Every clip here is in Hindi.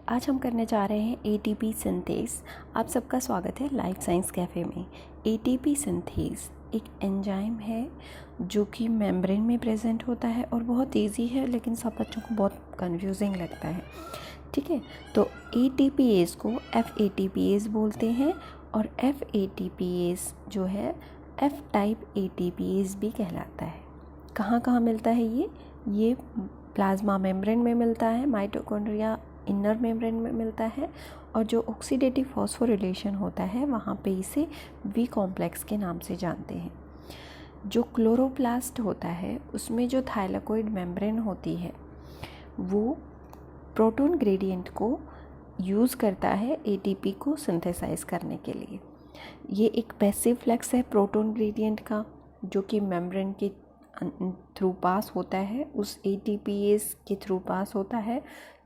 आज हम करने जा रहे हैं एटीपी सिंथेज। आप सबका स्वागत है लाइफ साइंस कैफ़े में। एटीपी सिंथेज एक एंजाइम है जो कि मेम्ब्रेन में प्रेजेंट होता है और बहुत इजी है, लेकिन सब बच्चों को बहुत कंफ्यूजिंग लगता है। ठीक है, तो एटीपीएस को एफएटीपीएस बोलते हैं और एफएटीपीएस जो है एफ टाइप एटीपीएस भी कहलाता है। कहाँ कहाँ मिलता है ये प्लाज्मा मेम्ब्रेन में मिलता है, माइटोकॉन्ड्रिया इनर मेम्ब्रेन में मिलता है, और जो ऑक्सीडेटिव फॉस्फोरिलेशन होता है वहाँ पे इसे बी कॉम्प्लेक्स के नाम से जानते हैं। जो क्लोरोप्लास्ट होता है उसमें जो थाइलाकोइड मेम्ब्रेन होती है वो प्रोटॉन ग्रेडियंट को यूज़ करता है एटीपी को सिंथेसाइज करने के लिए। ये एक पैसिव फ्लक्स है प्रोटॉन ग्रेडियंट का, जो कि मेम्ब्रेन के थ्रू पास होता है, उस एटीपीएस के थ्रू पास होता है।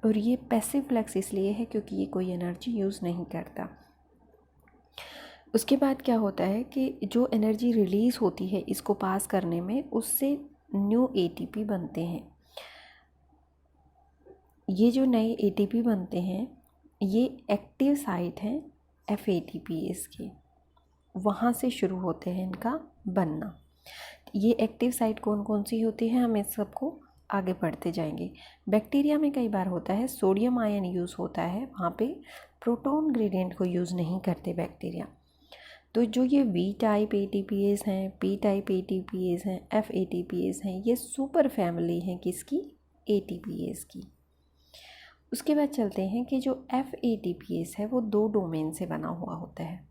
और ये पैसिव फ्लक्स इसलिए है क्योंकि ये कोई एनर्जी यूज़ नहीं करता। उसके बाद क्या होता है कि जो एनर्जी रिलीज़ होती है इसको पास करने में, उससे न्यू एटीपी बनते हैं। ये जो नए एटीपी बनते हैं ये एक्टिव साइट हैं एफएटीपीएस के, वहाँ से शुरू होते हैं इनका बनना। ये एक्टिव साइट कौन कौन सी होती है हम इस सबको आगे बढ़ते जाएंगे। बैक्टीरिया में कई बार होता है सोडियम आयन यूज़ होता है, वहाँ पे प्रोटॉन ग्रेडियंट को यूज़ नहीं करते बैक्टीरिया। तो जो ये वी टाइप एटीपीएस हैं, पी टाइप एटीपीएस हैं, एफ एटीपीएस हैं, ये सुपर फैमिली हैं किसकी? एटीपीएस की। उसके बाद चलते हैं कि जो एफ एटीपीएस है वो दो डोमेन से बना हुआ होता है।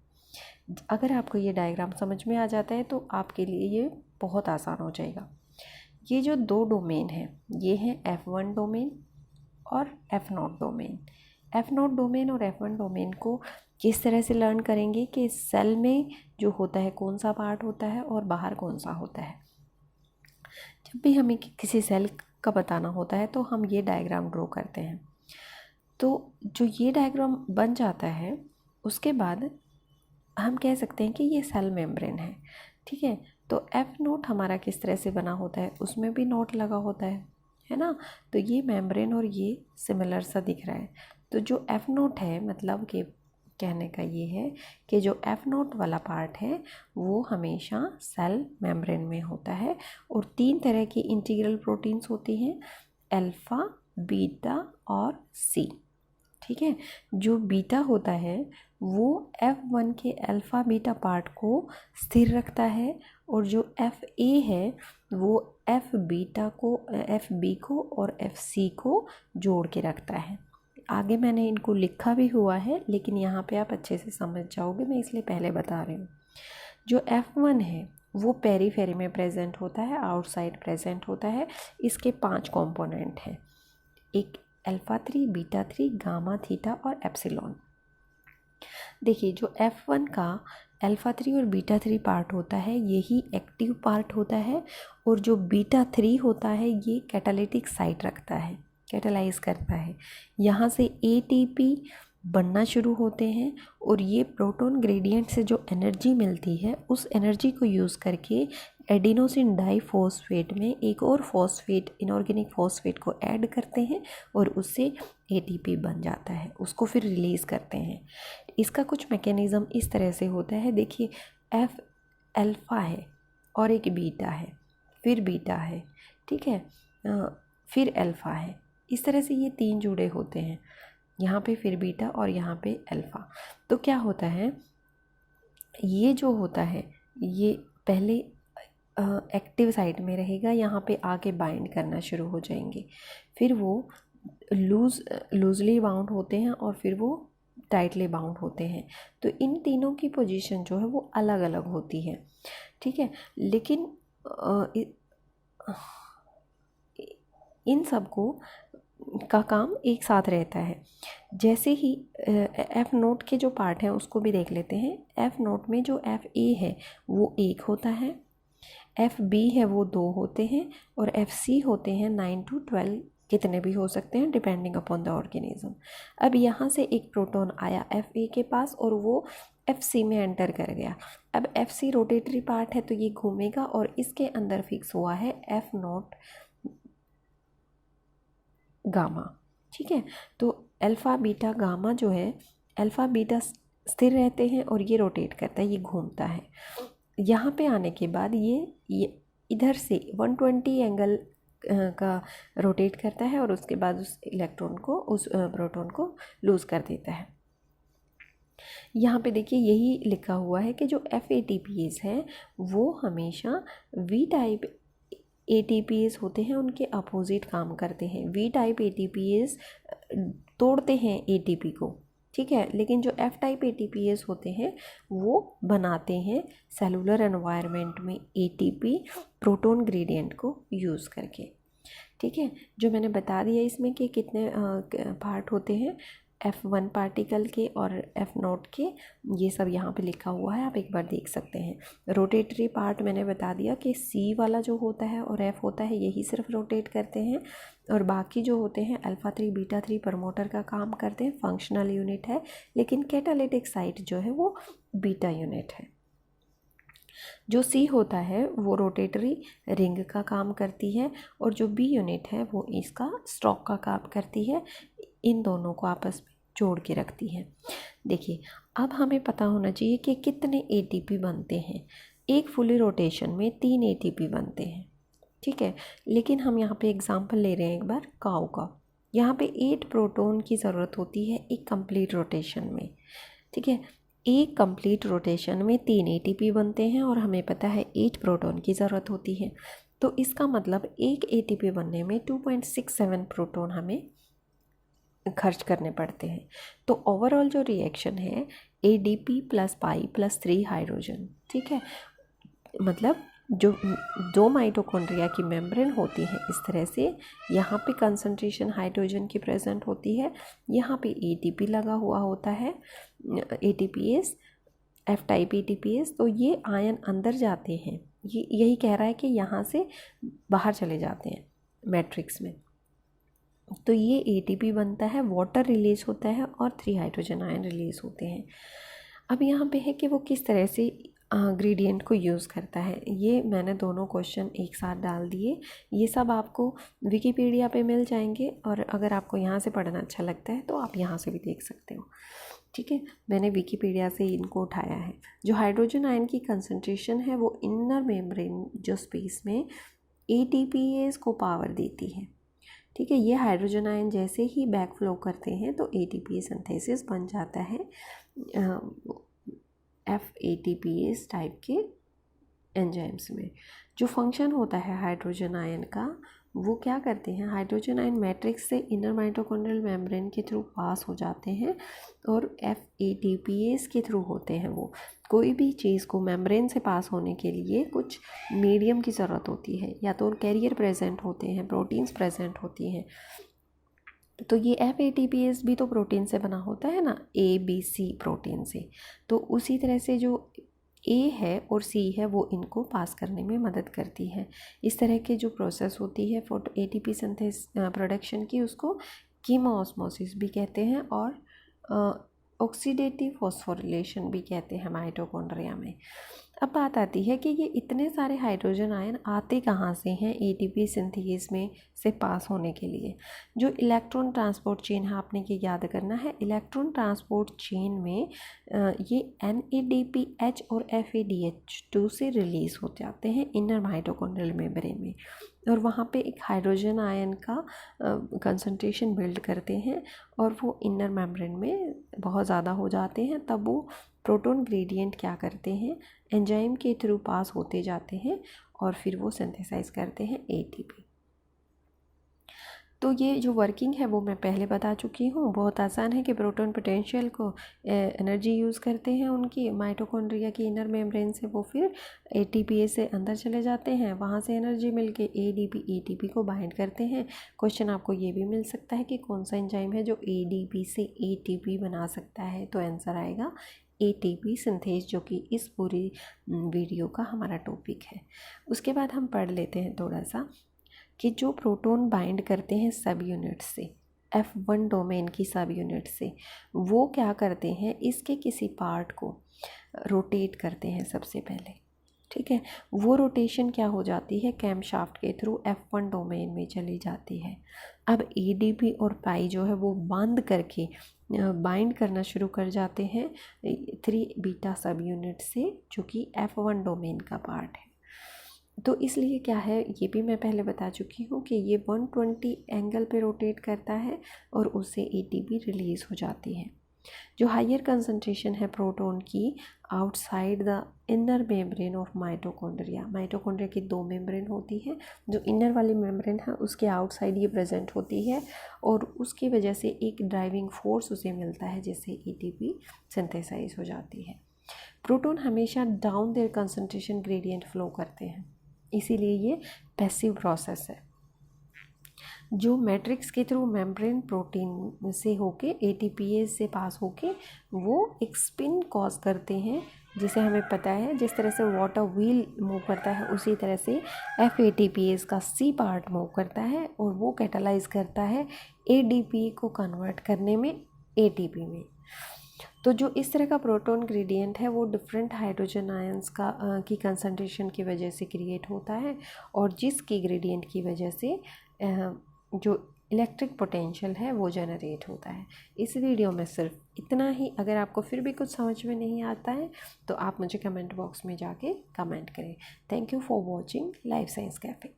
अगर आपको ये डायग्राम समझ में आ जाता है तो आपके लिए ये बहुत आसान हो जाएगा। ये जो दो डोमेन हैं ये हैं F1 डोमेन और F0 डोमेन। F0 डोमेन और F1 डोमेन को किस तरह से लर्न करेंगे कि सेल में जो होता है कौन सा पार्ट होता है और बाहर कौन सा होता है। जब भी हमें किसी सेल का बताना होता है तो हम ये डायग्राम ड्रॉ करते हैं। तो जो ये डायग्राम बन जाता है उसके बाद हम कह सकते हैं कि ये सेल मेम्ब्रेन है। ठीक है, तो एफ नोट हमारा किस तरह से बना होता है, उसमें भी नोट लगा होता है ना। तो ये मेम्ब्रेन और ये सिमिलर सा दिख रहा है। तो जो एफ नोट है, मतलब कि कहने का ये है कि जो एफ नोट वाला पार्ट है वो हमेशा सेल मेम्ब्रेन में होता है। और तीन तरह की इंटीग्रल प्रोटीन्स होती हैं, अल्फ़ा, बीटा और सी। ठीक है, जो बीटा होता है वो F1 के अल्फ़ा बीटा पार्ट को स्थिर रखता है, और जो FA है वो FB को और FC को जोड़ के रखता है। आगे मैंने इनको लिखा भी हुआ है, लेकिन यहाँ पे आप अच्छे से समझ जाओगे, मैं इसलिए पहले बता रही हूँ। जो F1 है वो पेरीफेरी में प्रेजेंट होता है, आउटसाइड प्रेजेंट होता है। इसके 5 कंपोनेंट हैं, एक अल्फ़ा 3, बीटा 3, गामा, थीटा और एप्सिलॉन। देखिए, जो F1 का अल्फ़ा 3 और बीटा 3 पार्ट होता है यही एक्टिव पार्ट होता है, और जो बीटा 3 होता है ये कैटालिटिक साइट रखता है, कैटालाइज करता है। यहाँ से एटीपी बनना शुरू होते हैं, और ये प्रोटॉन ग्रेडियंट से जो एनर्जी मिलती है उस एनर्जी को यूज़ करके एडिनोसिन डाइफॉस्फेट में एक और फॉस्फेट, इनऑर्गेनिक फॉस्फेट को ऐड करते हैं और उससे एटीपी बन जाता है, उसको फिर रिलीज़ करते हैं। इसका कुछ मैकेनिज़्म इस तरह से होता है। देखिए, एफ अल्फ़ा है और एक बीटा है, फिर बीटा है, ठीक है, फिर अल्फ़ा है। इस तरह से ये 3 जुड़े होते हैं, यहाँ पे फिर बीटा और यहाँ पे अल्फ़ा। तो क्या होता है, ये जो होता है ये पहले एक्टिव साइट में रहेगा, यहाँ पे आके बाइंड करना शुरू हो जाएंगे, फिर वो लूजली बाउंड होते हैं और फिर वो टाइटली बाउंड होते हैं। तो इन तीनों की पोजीशन जो है वो अलग अलग होती है। ठीक है, लेकिन इन सबको का काम एक साथ रहता है। जैसे ही एफ नोट के जो पार्ट हैं उसको भी देख लेते हैं। एफ नोट में जो एफ ए है वो 1 होता है, एफ बी है वो 2 होते हैं, और एफ सी होते हैं 9 to 12, कितने भी हो सकते हैं डिपेंडिंग अपॉन द ऑर्गेनिज्म। अब यहाँ से एक प्रोटॉन आया एफ ए के पास और वो एफ सी में एंटर कर गया। अब एफ सी रोटेटरी पार्ट है तो ये घूमेगा और इसके अंदर फिक्स हुआ है एफ नोट गामा। ठीक है, तो अल्फ़ा बीटा गामा जो है, अल्फ़ा बीटा स्थिर रहते हैं और ये रोटेट करता है, ये घूमता है। यहाँ पे आने के बाद ये इधर से 120 एंगल का रोटेट करता है और उसके बाद उस इलेक्ट्रॉन को, उस प्रोटॉन को लूज़ कर देता है। यहाँ पे देखिए यही लिखा हुआ है कि जो FATPs हैं वो हमेशा V टाइप ATPs होते हैं, उनके अपोजिट काम करते हैं। V टाइप ATPs तोड़ते हैं ATP को, ठीक है, लेकिन जो F टाइप ATPs होते हैं वो बनाते हैं सेलुलर एनवायरनमेंट में ATP प्रोटॉन ग्रेडियंट को यूज़ करके, ठीक है। जो मैंने बता दिया इसमें कि कितने पार्ट होते हैं, F1 पार्टिकल के और F0 के, ये सब यहाँ पे लिखा हुआ है, आप एक बार देख सकते हैं। रोटेटरी पार्ट मैंने बता दिया कि C वाला जो होता है और F होता है यही सिर्फ रोटेट करते हैं, और बाकी जो होते हैं अल्फ़ा 3 बीटा 3 प्रमोटर का काम करते हैं, फंक्शनल यूनिट है, लेकिन कैटालिटिक साइट जो है वो बीटा यूनिट है। जो C होता है वो रोटेटरी रिंग का काम करती है, और जो B यूनिट है वो इसका स्टॉक का काम करती है, इन दोनों को आपस में जोड़ के रखती है। देखिए अब हमें पता होना चाहिए कि कितने ATP बनते हैं। एक फुली रोटेशन में 3 ATP बनते हैं, ठीक है, लेकिन हम यहाँ पे एग्जांपल ले रहे हैं एक बार काऊ का। यहाँ पे 8 प्रोटॉन की ज़रूरत होती है एक कंप्लीट रोटेशन में, ठीक है। एक कंप्लीट रोटेशन में 3 ATP बनते हैं और हमें पता है 8 प्रोटॉन की ज़रूरत होती है, तो इसका मतलब एक ATP बनने में 2.67 प्रोटॉन हमें खर्च करने पड़ते हैं। तो ओवरऑल जो रिएक्शन है ADP plus pi plus 3 hydrogen, ठीक है, मतलब जो 2 माइटोकॉन्ड्रिया की मेम्ब्रेन होती है इस तरह से, यहाँ पे कंसंट्रेशन हाइड्रोजन की प्रेजेंट होती है, यहाँ पे ATP लगा हुआ होता है, ATPs F टाइप ATPs, तो ये आयन अंदर जाते हैं, ये यही कह रहा है कि यहाँ से बाहर चले जाते हैं मैट्रिक्स में, तो ये ATP बनता है, वाटर रिलीज होता है और 3 हाइड्रोजन आयन रिलीज होते हैं। अब यहाँ पे है कि वो किस तरह से ग्रेडियंट को यूज़ करता है, ये मैंने दोनों क्वेश्चन एक साथ डाल दिए, ये सब आपको विकीपीडिया पे मिल जाएंगे, और अगर आपको यहाँ से पढ़ना अच्छा लगता है तो आप यहाँ से भी देख सकते हो, ठीक है। मैंने विकीपीडिया से इनको उठाया है। जो हाइड्रोजन आयन की कंसंट्रेशन है वो इनर मेम्ब्रेन जो स्पेस में ATPs को पावर देती है, ठीक है। ये हाइड्रोजन आयन जैसे ही बैक फ्लो करते हैं तो ATP सिंथेसिस बन जाता है FATPs टाइप के एंजाइम्स में। जो फंक्शन होता है हाइड्रोजन आयन का, वो क्या करते हैं, हाइड्रोजन आयन मैट्रिक्स से इनर माइटोकॉन्ड्रियल मेम्ब्रेन के थ्रू पास हो जाते हैं और FATPs के थ्रू होते हैं। वो कोई भी चीज़ को मेम्ब्रेन से पास होने के लिए कुछ मीडियम की ज़रूरत होती है, या तो कैरियर प्रेजेंट होते हैं, प्रोटीन्स प्रेजेंट होती हैं, तो ये FATPs भी तो प्रोटीन से बना होता है ना, ABC प्रोटीन से, तो उसी तरह से जो A है और C है वो इनको पास करने में मदद करती है। इस तरह के जो प्रोसेस होती है ATP सिंथेस प्रोडक्शन की, उसको कीमोऑस्मोसिस भी कहते हैं और ऑक्सीडेटिव फॉस्फोरिलेशन भी कहते हैं माइटोकॉन्ड्रिया में। अब बात आती है कि ये इतने सारे हाइड्रोजन आयन आते कहाँ से हैं ATP सिंथेसिस में से पास होने के लिए। जो इलेक्ट्रॉन ट्रांसपोर्ट चेन है आपने ये याद करना है, इलेक्ट्रॉन ट्रांसपोर्ट चेन में ये NADPH और FADH2 से रिलीज़ हो जाते हैं इनर माइटोकॉन्ड्रियल मेम्ब्रेन में, और वहाँ पे एक हाइड्रोजन आयन का कंसंट्रेशन बिल्ड करते हैं और वो इनर मेम्ब्रेन में बहुत ज़्यादा हो जाते हैं। तब वो प्रोटॉन ग्रेडियंट क्या करते हैं, एंजाइम के थ्रू पास होते जाते हैं और फिर वो सिंथेसाइज करते हैं ATP। तो ये जो वर्किंग है वो मैं पहले बता चुकी हूँ। बहुत आसान है कि प्रोटॉन पोटेंशियल को एनर्जी यूज़ करते हैं उनकी माइटोकॉन्ड्रिया की इनर मेम्ब्रेन से, वो फिर ATPase से अंदर चले जाते हैं, वहाँ से एनर्जी मिलके ADP ATP को बाइंड करते हैं। क्वेश्चन आपको ये भी मिल सकता है कि कौन सा एंजाइम है जो ADP से ATP बना सकता है, तो आंसर आएगा ATP सिंथेस, जो कि इस पूरी वीडियो का हमारा टॉपिक है। उसके बाद हम पढ़ लेते हैं थोड़ा सा कि जो प्रोटॉन बाइंड करते हैं सब यूनिट से, F1 डोमेन की सब यूनिट से, वो क्या करते हैं, इसके किसी पार्ट को रोटेट करते हैं सबसे पहले, ठीक है। वो रोटेशन क्या हो जाती है, कैमशाफ्ट के थ्रू F1 डोमेन में चली जाती है। अब ADP और पाई जो है वो बाइंड करना शुरू कर जाते हैं 3 बीटा सब यूनिट से, जो कि F1 डोमेन का पार्ट है। तो इसलिए क्या है, ये भी मैं पहले बता चुकी हूँ कि ये 120 एंगल पे रोटेट करता है और उससे ATP रिलीज़ हो जाती है। जो हायर कंसंट्रेशन है प्रोटॉन की outside the inner membrane of mitochondria, mitochondria की 2 मेम्ब्रेन होती है, जो इनर वाली मेम्ब्रेन है उसके आउटसाइड ये प्रेजेंट होती है और उसकी वजह से एक ड्राइविंग फोर्स उसे मिलता है जिससे ATP सिंथेसाइज हो जाती है। प्रोटॉन हमेशा down there concentration gradient flow करते हैं, इसीलिए ये पैसिव प्रोसेस है। जो मैट्रिक्स के थ्रू मेम्ब्रेन प्रोटीन से होके ATPase से पास होके वो एक स्पिन कॉज करते हैं, जिसे हमें पता है जिस तरह से वाटर व्हील मूव करता है उसी तरह से FATPase का C पार्ट मूव करता है और वो कैटालाइज करता है ADP को कन्वर्ट करने में ATP में। तो जो इस तरह का प्रोटॉन ग्रेडियंट है वो डिफरेंट हाइड्रोजन आयंस की कंसंट्रेशन की वजह से क्रिएट होता है और जिसकी ग्रेडियंट की वजह से जो इलेक्ट्रिक पोटेंशियल है वो जनरेट होता है। इस वीडियो में सिर्फ इतना ही। अगर आपको फिर भी कुछ समझ में नहीं आता है तो आप मुझे कमेंट बॉक्स में जाके कमेंट करें। Thank you for watching life science cafe.